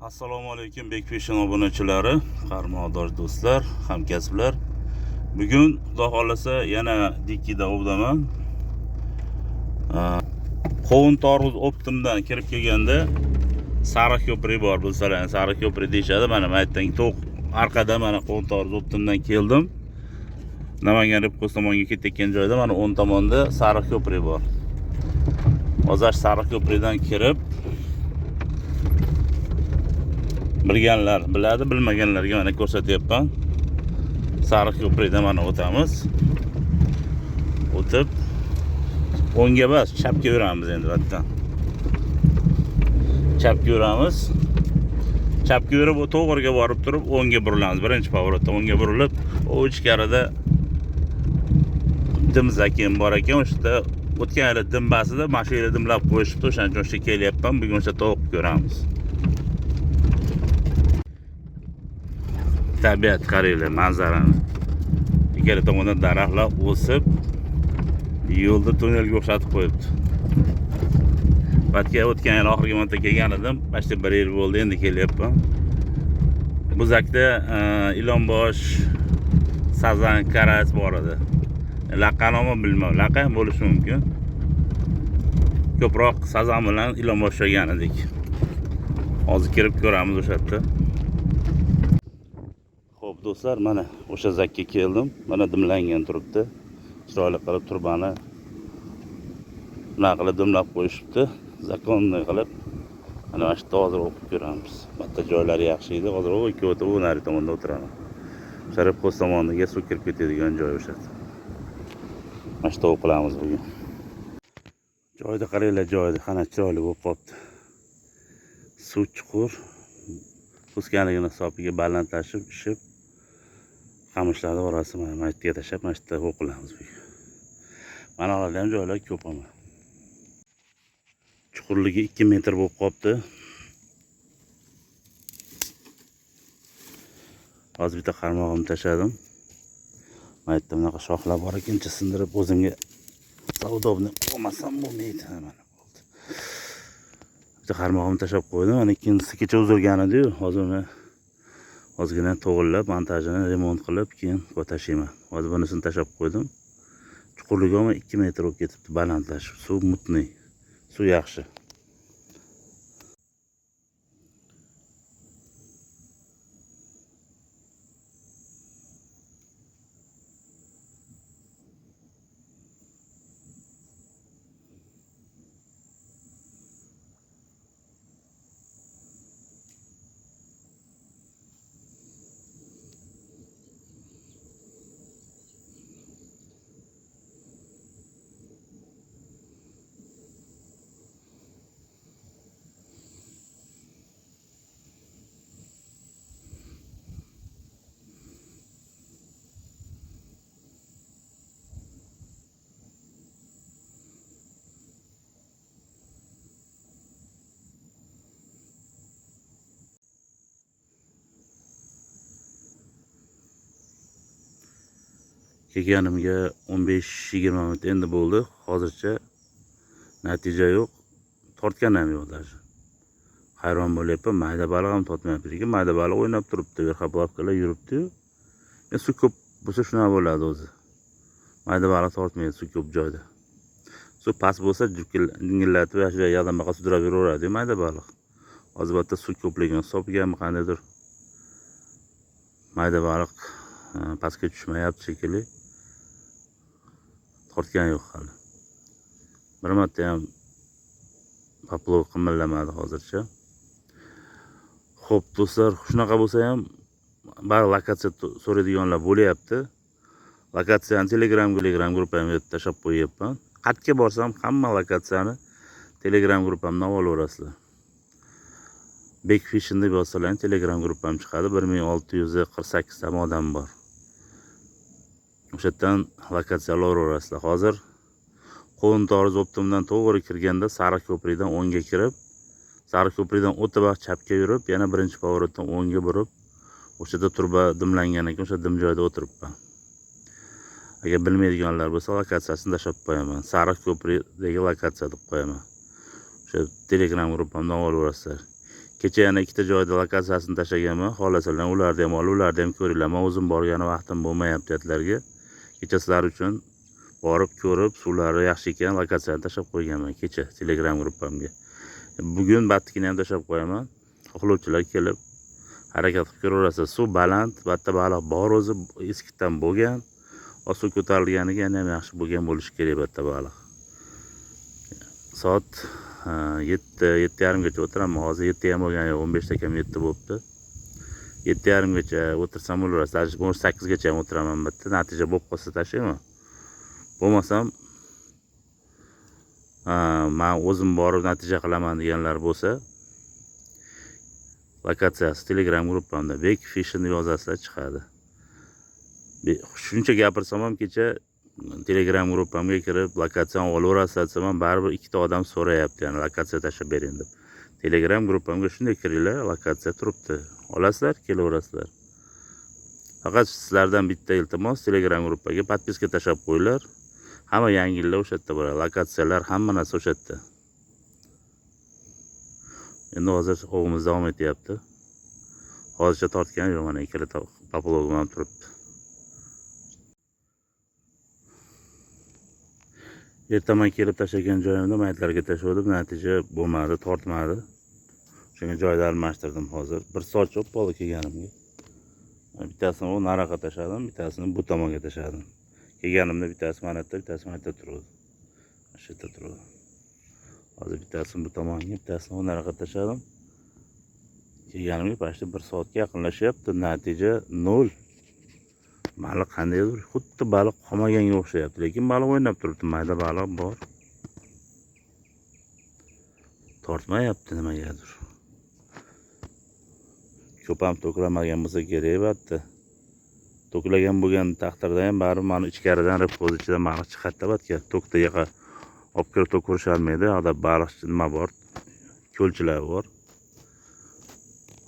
Assalomu alaykum Bekfishing obunachilari, qarmoqdosh do'stlar, hamkasblar. Bugun Xudo xolasa yana Dikkida ovdaman. Qovun Toruz Optimdan kirib kelganda sariq ko'prik bor, bilsalar, sariq ko'prik deyshadi. Mana maytdan to'q orqada mana Qovun Toruz Optimdan keldim. Namangan Ribqo'z tomonga ketayotgan joyda mana o'ng tomonda sariq ko'prik bor. Hozir sariq ko'prikdan kirib bilganlar biladi, bilmaganlarga mana ko'rsatyapman. Sariq ko'prikdan mana o'tamiz. O'tib o'ngga emas, chapga yuramiz endi vatdan. Chapga yuramiz. Chapga yurib to'g'riga borib turib o'ngga burilamiz. Birinchi pоворotda o'ngga burilib, u ichkarida dim zakin bor ekan. O'shda o'tgan yili dimbasida mashina dimlab qo'yishibdi. O'shaning uchun o'shga kelyapman. Bugun o'sha to'g'ri ko'ramiz. Tabiat qaranglar, manzarani. Ikkala tomondan daraxtlar o'sib, yo'lda tunnelga o'xshatib qo'yibdi. Batga o'tgan yil oxirgi marta kelgan edim. Bashta 1 yil bo'ldi, endi kelyapman. Buzakda ilonbosh, sazan, karas bor edi. Laqanimi bilmayman, laqan bo'lishi mumkin. Ko'proq sazan bilan ilonbosh o'shagan edik. Hozir kirib ko'ramiz o'sha yerda. Xo'p do'stlar, mana o'sha zakka keldim. Mana dimlangan turibdi. Chiroyli qilib turbani qilib dimlab qo'yishibdi. Zakonni qilib mana shu yerda hozir o'qib ko'ramiz. Bitta joylari yaxshi edi. Hozir u ikki o'tib nari tomonda o'tiraman. Ribqo'z tomoniga suv kirib ketadigan joy o'sha. Mana shu o'qilamiz bugun. Joyda qaranglar, joyda qana chiroyli bo'lib qopti. Suv chuqur. O'sganligini hisobiga balandlashib, ishib qamishlarni orasi mana maytga tashlab, mana shu yerda o'qilamiz bugun. Mana ularda ham joylar ko'p ama. Chuqurligi 2 metr bo'lib qopti. Hozir bitta qarmog'imni tashladim. Maytda bunaqa shoxlar bor ekancha sindirib o'zimga savdobni olmasam bo'lmaydi. Mana bo'ldi. Bitta qarmog'imni tashlab qo'ydim. Mana ikkinchisi kecha uzilgan edi-yu, hozir uni ozgina to'g'irlab, montajini remont qilib, keyin tashlayman. Hozir bunisini tashlab qo'ydim. Chuqurligi ham 2 metr bo'lib ketibdi, balandlashib. Suv mutniy. Suv yaxshi. Kelganimga 15-20 minut endi bo'ldi. Hozircha natija yo'q. Tortgan ham yo'q даже. Hayron bo'lyapman, mayda baliq ham tortmayapti. Lekin mayda baliq o'ynab turibdi, verxoplabkalar yuribdi-yu. Suv ko'p bo'lsa shunaqa bo'ladi o'zi. Mayda baliq tortmaydi suv ko'p joyda. Suv past bo'lsa jingillatib yoki yoqdan baqa sudrab yuraveradi mayda baliq. Hozir bitta suv ko'pligini hisobiga qandaydir mayda baliq pastga tushmayapti shekilli. Tortgan yo'q hali. Bir marta ham poplov qimillamadi hozircha. Xo'p do'stlar, shunaqa bo'lsa ham bari lokatsiya so'raydiganlar bo'lyapti. Lokatsiyani Telegram gruppamga tashlab qo'yapman. Qayerga borsam hamma lokatsiyani Telegram gruppamdan olaverasizlar. Bekfishing deb yozsalar Telegram gruppam chiqadi. 1648 ta odam bor. O'sha yerdan lokatsiyalar olaverasizlar. Hozir Qovun Toruz Optimdan to'g'ri kirganda sariq ko'prikdan o'ngga kirib, sariq ko'prikdan o'tib chapga yurib, yana birinchi pоворotdan o'ngga burib, o'sha yerda turba dimlangan ekan, o'sha dim joyda o'tiribman. Agar bilmaydiganlar bo'lsa, lokatsiyasini tashlab qo'yaman. Sariq ko'prikdagi lokatsiya deb qo'yaman. O'sha Telegram gruppamdan olaverasizlar. Kecha yana ikkita joyda lokatsiyasini tashlaganman. Xohlasalar ularni ham olib, ularni ham ko'ringlar. Men o'zim borgani vaqtim bo'lmayapti aytlarga. Kecha sizlar uchun borib ko'rib, suvlari yaxshi ekan, lokatsiyani tashlab qo'yganman kecha Telegram gruppamga. Bugun battikini ham tashlab qo'yaman. Xohlovchilar kelib harakat qilib ko'raverasiz. Suv baland, batta baliq bor o'zi eskidan bo'lgan. Suv ko'tarilganiga ham yaxshi bo'lgan bo'lishi kerak batta baliq. Soat 7:30gacha o'tiraman. Hozir 7 ham bo'lgan yo'q, 15 dakikam 7 bo'libdi. 7:30gacha o'tirsam bo'laveradi. 8gacha ham o'tiraman bitta. Natija bo'lib qolsa tashlayman. Bo'lmasam men o'zim borib natija qilaman deganlar bo'lsa, lokatsiyasi Telegram gruppamda Bek Fishing yozasizlar chiqadi. Shuncha gapirsam ham kecha Telegram gruppamga kirib lokatsiyani olaverasizlar desam ham baribir ikkita odam so'rayapti, ya'ni lokatsiya tashlab bering deb. Telegram gruppamga shunday kiringlar, lokatsiya turibdi. Olasizlar, kelaverasizlar. Faqat sizlardan bitta iltimos, Telegram gruppaga podpiska tashlab qo'yinglar. Hamma yangiliklar o'sha yerda bo'ladi. Lokatsiyalar hamma narsa o'sha yerda. Endi hozir ovimiz davom etyapti. Hozircha tortgan yo'q, mana ikkala populogim ham turibdi. Ertaman kelib tashlagan joyimda maytlarga tashladim, natija bo'lmadi, tortmadi. Shunga joyda almashtirdim hozir. 1 soat cho'p bo'ldi kelganimga. Bittasini u nariga tashladim, bittasini bu tomonga tashladim. Kelganimda bittasi mana yerda, bittasi mana yerda turadi. Shu yerda turadi. Hozir bittasini bu tomonga, bittasini u nariga tashladim. Kelganimga pashta 1 soatga yaqinlashyapti, natija 0. Baliq qandaydir, xuddi baliq qolmaganga o'xshayapti, lekin baliq o'ynab turibdi, mayda baliq bor. Tortmayapti nimagadir. Ko'p ham to'kilmagan bo'lsa kerak batda. To'kilagan bo'lgan taqdirda ham baribir mana ichkaridan rifqoz ichidan baliq chiqadi batga. To'qtaga olib kirib to'kirisholmaydi, yoqda baliqchi nima bor? Ko'lchilar bor.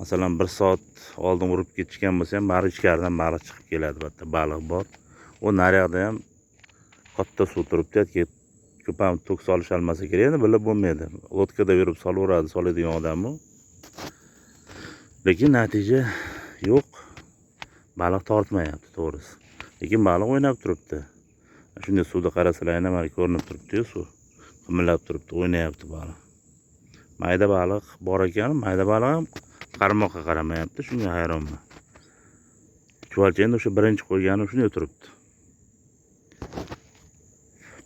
Masalan 1 soat oldin urib ketishgan bo'lsa ham baribir ichkaridan baliq chiqib keladi batda, baliq bor. U naryoqda ham katta suv turibdi, ko'p ham to'k solish olmasa kerak, endi bilib bo'lmaydi. Lotkada yurib solaveradi, soladigan odam u. Lekin natija yo'q. Baliq tortmayapti to'g'risi. Lekin baliq o'ynab turibdi. Shunday suvda qarasalar ham mana ko'rinib turibdi-yu suv. Qimillab turibdi, o'ynayapti baliq. Mayda baliq bor ekan, mayda baliq ham qarmoqqa qaramayapti, shunga hayronman. Chuvalcha endi o'sha birinchi qo'yganim shunday turibdi.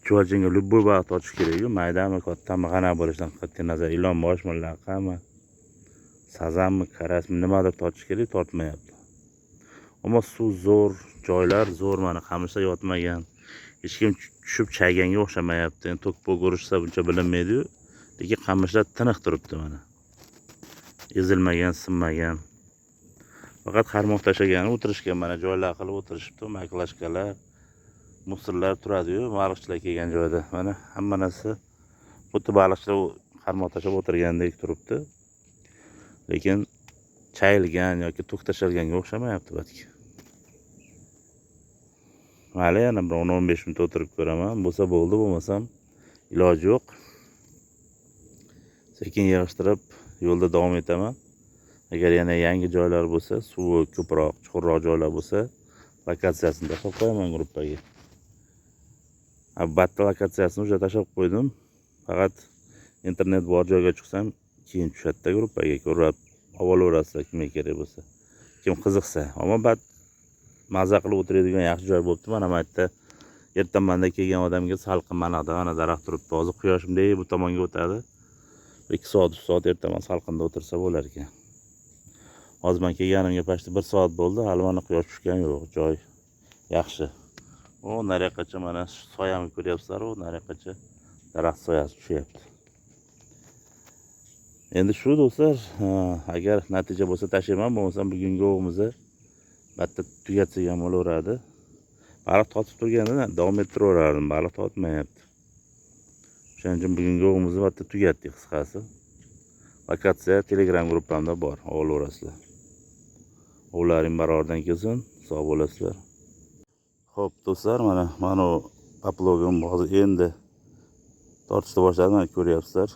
Chuvalchanga любой baliq tortish kerak-ku, maydami, kattami, qanaqa bo'lishidan qat'iy nazar, ilon boshmi, laqami, sazanmi, karasmi, nimadir tortish kerak, tortmayapti. Ammo suv zo'r, joylar zo'r, mana qamishlar yotmagan. Hech kim tushib chayganga o'xshamayapti. Endi to'k bo'g urishsa buncha bilinmaydi-yu, lekin qamishlar tiniq turibdi mana. Ezilmagan, sinmagan. Faqat qarmoq tashlagani o'tirishgan, mana joylar qilib o'tirishibdi, maklashkalar, musirlar turadi-yu, baliqchilar kelgan joyda. Mana hamma narsa xuddi baliqchilar qarmoq tashlab o'tirgandek turibdi. Lekin chayilgan yoki to'k tashalganga o'xshamayapti batga. Mayli, yana 10-15 minut o'tirib ko'raman. Bo'lsa bo'ldi, bo'lmasam iloji yo'q. Sekin yig'ishtirib yo'lda davom etaman. Agar yana yangi joylar bo'lsa, suvi ko'proq, chuqurroq joylar bo'lsa, lokatsiyasini tashlab qo'yaman gruppaga. Batta lokatsiyasini o'sha tashlab qo'ydim. Faqat internet bor joyga chiqsam, keyin tushadi gruppaga, ko'rib olaverasizlar kimga kerak bo'lsa. Kim qiziqsa. Ammo bat maza qilib o'tiradigan yaxshi joy bo'libdi. Mana bu yerda ertamanda kelgan odamga salqin manada mana daraxt turibdi. Hozir quyosh bunday bu tomonga o'tadi. 2 soat, 3 soat ertaman salqinda o'tirsa bo'lar ekan. Hozir men kelganimga pashta 1 soat bo'ldi, hali mana quyosh tushgan yo'q, joy yaxshi. O, nariyoqqacha mana soyamni ko'ryapsizlar-ku, nariyoqqacha daraxt soyasi tushyapti. Endi shu do'stlar, agar natija bo'lsa tashlayman, bo'lmasam bugungi ovimizni batta tugatsak ham bo'laveradi. Baliq totib turganda davom ettiraverardim, baliq totmayapti. Shuning uchun bugungi ovimizni batta tugatdik qisqasi. Lokatsiya Telegram gruppamda bor, olaverasizlar. Ovlaring baroridan kelsin, sog' bo'lasizlar. Xo'p, do'stlar, mana poplogim hozir endi tortishni boshladim, mana ko'ryapsizlar.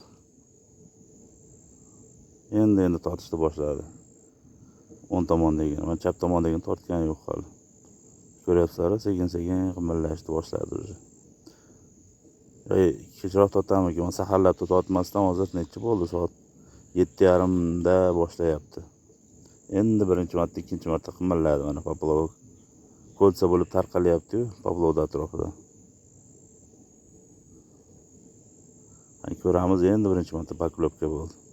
Endi tortishni boshladi. O'ng tomondagini, mana chap tomondagini tortgani yo'q hali. Ko'ryapsizlar, sekin-sekin qimillashni boshladi o'zi. Kechroq tortamikin, men saharlabda tortmasdan hozir necha bo'ldi? Soat 7:30da boshlayapti. Endi birinchi marta, ikkinchi marta qimilladi mana poplov. Ko'lsa bo'lib tarqalyapti-yu, poplovda atrofida. Ko'ramiz, endi birinchi marta poklopka bo'ldi.